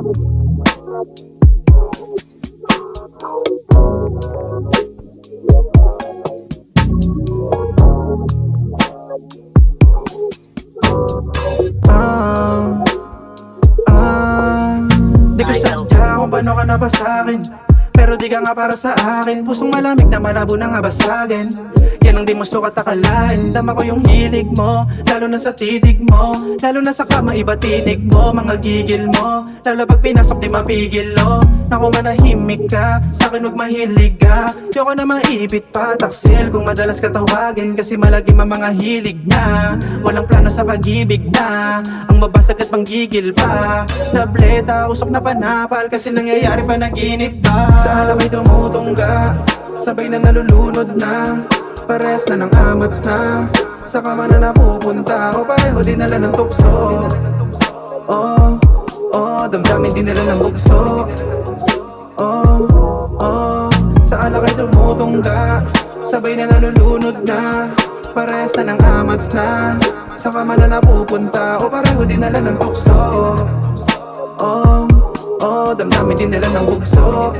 Di ko sadya kung paano ka na ba sa'kin, pero di ka nga para sa akin. Pusong malamig na malabo na nga basagin. Yan ang di mo sukat akalain. Dama ko yung hilig mo, lalo na sa titig mo. Lalo na sa kama iba tinig mo, mga gigil mo. Lalo pag pinasok di mapigil, oh. Naku manahimik ka, sa'kin wag mahilig ka. Yoko na maibit pa, taksil kung madalas ka tawagin. Kasi malagim ang mga hilig na walang plano sa pag-ibig na ang mabasag at panggigil pa. Tableta, usok na panapal, kasi nangyayari pa naginip pa. Sa alam ay tumutungga, sabay na nalulunod na. Pares na ng amats na, sa kama na napupunta. O pareho din nila ng tukso. Damdamin din nila ng bugso. Sa alak ay tumutungga, sabay na nalulunod na. Pares na ng amats na, sa kama na napupunta. O pareho din nila ng tukso. Damdamin din nila ng bugso.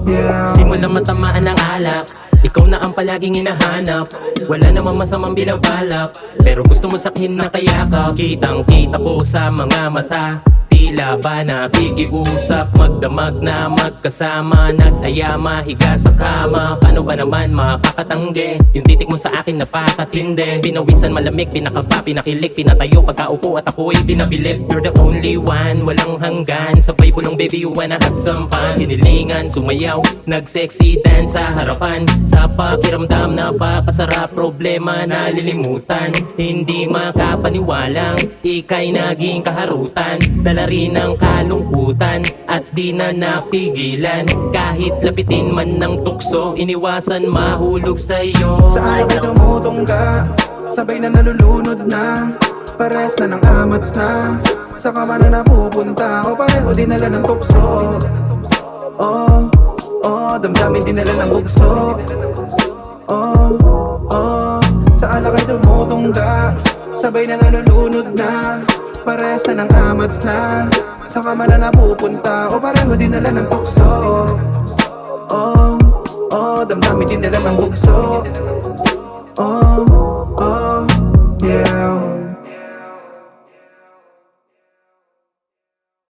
Yeah. Simula matamaan ng alak, ikaw na ang palaging hinahanap. Wala namang masamang binabalak, pero gusto mo sakin na kayakap. Kitang kita ko sa mga mata, tila ba nakikiusap. Magdamag na magkasama, nag-ayama, higa sa kama. Paano ba naman makakatanggi? Yung titik mo sa akin napakatindi. Pinawisan malamig, pinakaba, pinakilig, pinatayo pagkaupo at ako'y pinabilib. You're the only one, walang hanggan. Sabay bulong baby, you wanna have some fun. Hinilingan, sumayaw, nag-sexy dance sa harapan. Sa pakiramdam napakasarap, problema nalilimutan. Hindi makapaniwalang ika'y naging kaharutan. Dala rin ang kalungkutan at di na napigilan. Kahit lapitin man ng tukso, iniwasan mahulog sa'yo. Sa alak ay tumutungga, sabay na nalulunod na. Pares na ng amats na, sa kama na napupunta. O pareho din nila ng tukso. Damdamin din nila ng bugso. Sa alak ay tumutungga, sabay na nalulunod na. Pares na ng amats na, sa kama na napupunta. O pareho din nila ng tukso. Damdamin din nila ng bugso.